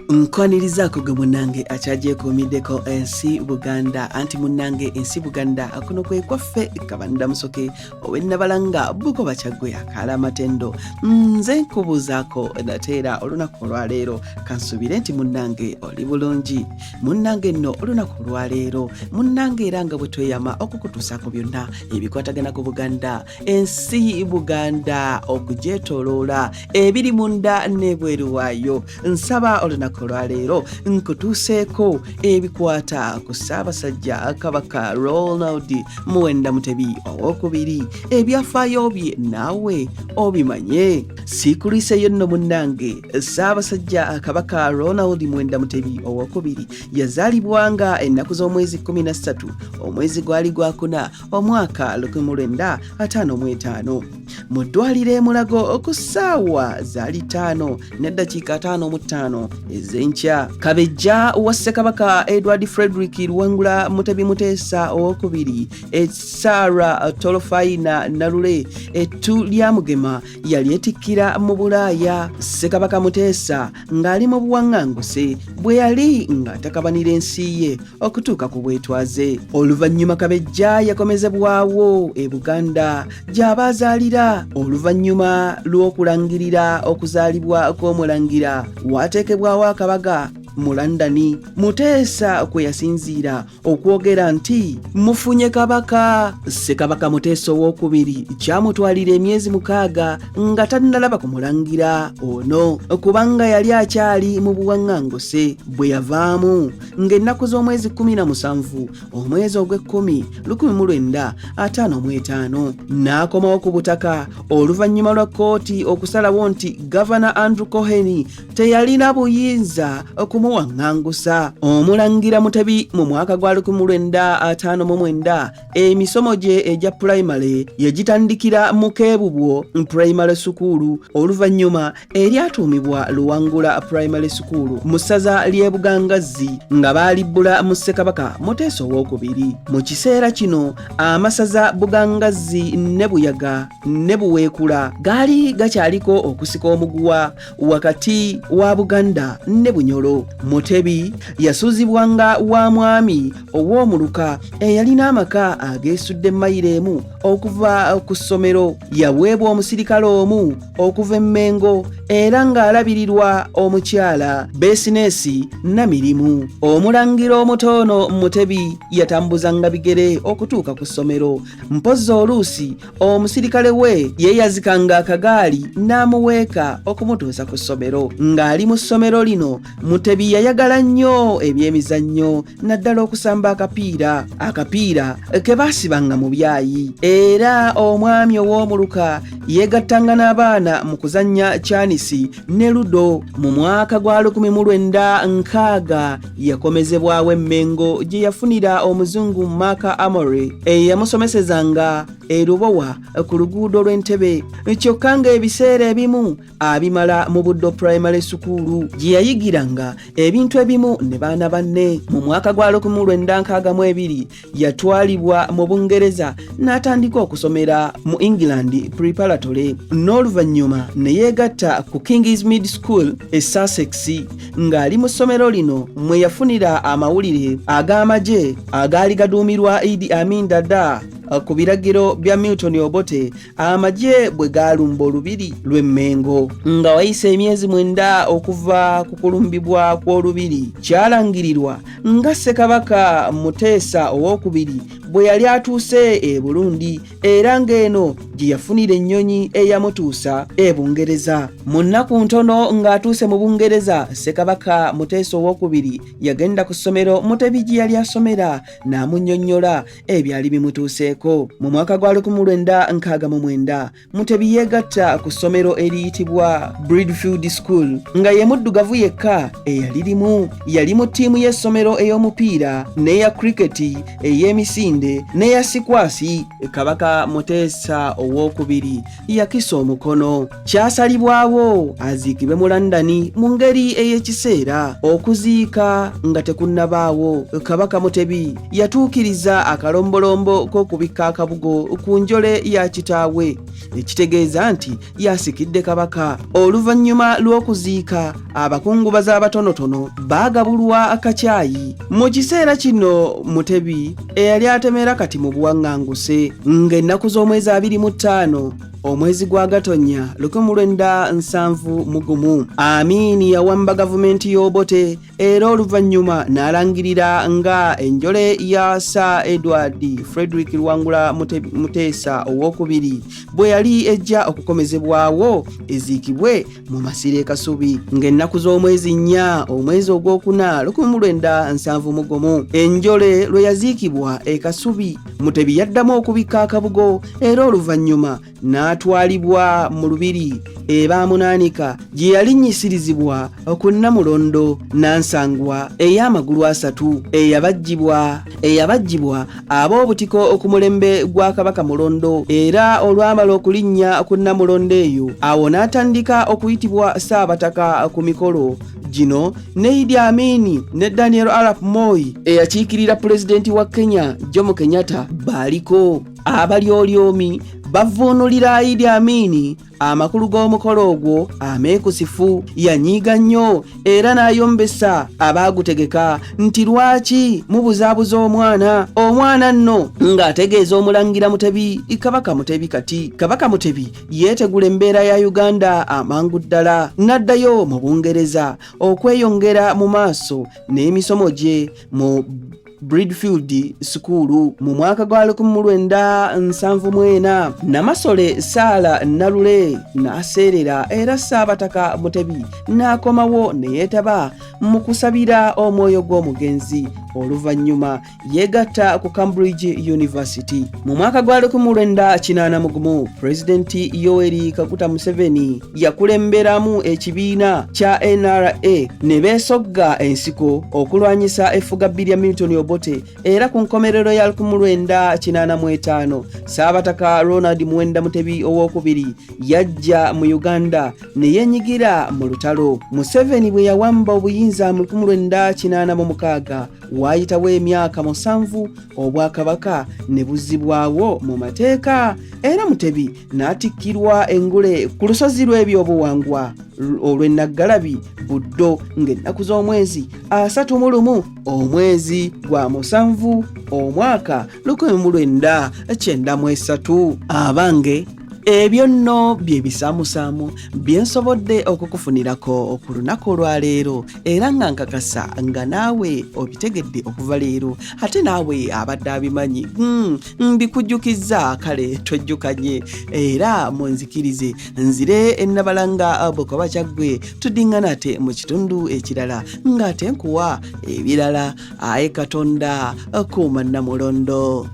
Nkwanirizaako gwe munnange akyagyekuumiddeko ensi Buganda anti munnange ensi Buganda kuno kwe kwaffe kabanda musoke ow'ennabalanga Bukoba Kyaggwe akaala amatendo. Nze nkubuuzaako nateera olunaku olwaleero kansuubire nti munnange oli bulungi. Munnange nno olunaku olwaleero munnange era nga bwe tweyama okukutuusaako byonna ebikwatagana ku Buganda, ensi Buganda okugyetooloola ebiri munda n'ebweru waayo. Nsaba olunaku olwaleero nkutuuseeko ebikwata ku Ssaabasajja Kabaka Ronald Muwenda Mutebi owookubiri. Ebyafaayo bye naawe obimanye. Siikuliiseyo nno munnange, Ssaabasajja Kabaka Ronald Muwenda Mutebi owookubiri yazaalibwanga ennaku z'omwezi 13 omwezi gwali gwakuna omwaka 1955 mu ddwaliro e Mulago ku ssaawa zaali 5 n'eddakiika 55 ez'enkya. Kabejja wa Ssekabaka Edward Frederick Luwangula Mutebi Muteesa owookubiri, Sarah Tolofaina Nalule ettu lya Mugema yali etikkira mu Bulaaya. Ssekabaka Muteesa ng'ali mu buwaŋŋanguse bwe yali ng'atakabanira ensi ye okutuuka ku bwetwaze. Oluvannyuma Kabejja yakomezebwawo e Buganda gy'abaazaalira. Oluvannyuma lw'okulangirira okuzaalibwa kw'omulangira waateekebwawo akabaga mu London. Muteesa kwe yasinziira okwogera nti mufunye kabaka. Ssekabaka Muteesa owookubiri kyamutwalira emyezi 6 nga tannalaba kumulangira ono kubanga yali akyali mu buwaŋŋanguse. Bwe yavaamu ng'ennaku z'omwezi 17 omwezi ogw'Ekkumi 1955 n'akomawo ku butaka oluvannyuma lwa kkooti okusalawo nti Gavana Andrew Cohen teyalina buyinza okumuwaŋŋangusa. Omulangira Mutebi mu mwaka gwa 1959 emisomo gye egya pulayimale yagitandikira mu Keebubwo Primary School, oluvannyuma eryatuumibwa Luwangula Primary School mu ssaza ly'e Bugangazzi nga baalibbula mu Ssekabaka Muteesa owookubiri. Mu kiseera kino amasaza Bugangazzi ne Buyaga ne Buweekula gaali gakyaliko okusika omuguwa wakati wa Buganda ne Bunyolo. Mutebi yasuuzibwanga wa mwami ow'omuluka eyalina amaka ageesudde mayiro emu okuva ku ssomero. Yaweebwa omusirikale omu okuva e Mmengo era ng'alabirirwa omukyala Beesineesi Namirimu. Omulangira omutono Mutebi yatambuzanga bigere okutuuka ku ssomero. Mpozzi oluusi omusirikale we yeeyazikanga akagaali n'amuweeka okumutuusa ku ssomero. Ng'ali mu ssomero lino Mutebi yayagala nnyo ebyemizannyo naddala okusamba akapiira ke baasibanga mu byayi. Era omwami ow'omuluka yeegattanga n'abaana mu kuzannya kyanisi ne ludo. Mu mwaka gwa 1960 yakomezebwawo e Mmengo gye yafunira omuzungu Maka Amore eyamusomesezanga e Lubowa ku luguudo lw'Entebbe. Kyokka ng'ebiseera ebimu abimala mu Buddo Primary School gye yayigiranga ebintu ebimu ne baana banne. Mu mwaka gwa 1962 yatwalibwa mu Bungereza n'atandika okusomera mu England Preparatory, n'oluvannyuma ne yeegatta ku King's Mid School e Sussex. Ng'ali mu ssomero lino mwe yafunira amawulire ag'amagye agaali gaduumirwa Idi Amin Dada ku biragiro bya Milton Obote amagye bwe gaalumba olubiri lw'e Mmengo. Nga wayise emyezi 9 okuva ku kulumbibwa kw'olubiri, kyalangirirwa nga Ssekabaka Muteesa owookubiri bwe yali atuuse e Burundi era ng'eno gye yafunira ennyonyi eyamutuusa e Bungereza. Mu nnaku ntono ng'atuuse mu Bungereza, Ssekabaka Muteesa owookubiri yagenda ku ssomero Mutebi gye yali asomera n'amunnyonnyola ebyali bimutuuseeko. Mu mwaka gwa 1969 Mutebi yeegatta ku ssomero eriyitibwa Bridfield School nga ye muddugavu yekka eyalirimu. Yali mu ttiimu y'essomero ey'omupiira n'eya cricket ey'emisinde Ssebasinde ne Yasikwasi Kabaka Muteesa II yakisa omukono. Kyasalibwawo aziikibwe mu London mu ngeri ey'ekiseera. Okuziika nga tekunnabaawo, Kabaka Mutebi yatuukiriza akalombolombo k'okubikka akabugo ku njole ya kitaawe, ekitegeeza nti yasikidde kabaka. Oluvannyuma lw'okuziika, abakungubazi abatonotono baagabulwa akacaayi. Mu kiseera kino Mutebi eyali atemera kati mu buwaŋŋanguse ng'ennaku z'omwezi 25 omwezi gwa Gatonnya 1971 Amin yawamba gavumenti y'Obote era oluvannyuma n'alangirira nga enjole ya Sir Edward Frederick Luwangula Muteesa II bwe yali ejja okukomezebwawo eziikibwe mu masiro e Kasubi ng'ennaku z'omwezi 4 omwezi ogwokuna 1971 enjole lwe yaziikibwa e Kasubi. Mutebi yaddamu okubikka akabugo era oluvannyuma n'atwalibwa mu lubiri ebaamunaanika gye yalinnyissirizibwa ku Namulondo Nansangwa ey'amagulu 3 eyabaggyibwa ab'obutiko ku mulembe gwa Kabaka Mulondo, era olwamala okulinnya ku Namulondo eyo awo n'atandika okuyitibwa Ssaabataka ku mikolo gino ne Idi Amin ne Daniel Arap Moi eyakiikirira pulezidenti wa Kenya Jomo Kenyatta baaliko. Abalyolyomi bavuunulira Idi Amin amakulu g'omukolo ogwo ameekusifu. Yanyiiga nnyo era n'ayombesa abaagutegeka nti lwaki mubuzaabuza omwana nno ng'ategeeza omulangira Mutebi Kabaka Mutebi kati Kabaka Mutebi yeetegula embeera ya Uganda amangu ddala, n'addayo mu Bungereza okweyongera mu maaso n'emisomo gye mu Bridfield School mu mwaka gwa 1974. Namasole Saala Nalule n'aseerera era Ssaabataka Mutebi n'akomawo ne yeetaba mu kusabira omwoyo gw'omugenzi. Oluvannyuma yeegatta ku Cambridge University. Mu mwaka gwa 1981 Pulezidenti Yoweri Kaguta Museveni yakulemberamu ekibiina kya NRA ne beesogga ensiko okulwanyisa effuga Billy Milton Obote, era ku nkomerero ya 1985 Ssaabataka Ronald Muwenda Mutebi II yajja mu Uganda ne yeenyigira mu lutalo. Museveni bwe yawamba obuyinza mu 1986 waayitawo emyaka 7 obwakabaka ne buzzibwawo mu mateeka, era Mutebi n'atikkirwa engule ku lusozi lw'ebyobuwangwa olw'Enaggalabi Buddo ng'ennaku z'omwezi 31 omwezi gwa Musanvu omwaka 1993. Abange ebyo nno bye bisaamusaamu bye nsobodde okukufunirako ku lunaku olwaleero, era nga nkakasa nga naawe obitegedde okuva leero, ate naawe abadde abimanyi mbikujjukizza. Kale tojjukanye era munzikirize nzire ennabalanga Bukoba Kyaggwe, tuddingana ate mu kitundu ekirala ng'ate nkuwa ebirala. Aye Katonda kuuma Namulondo.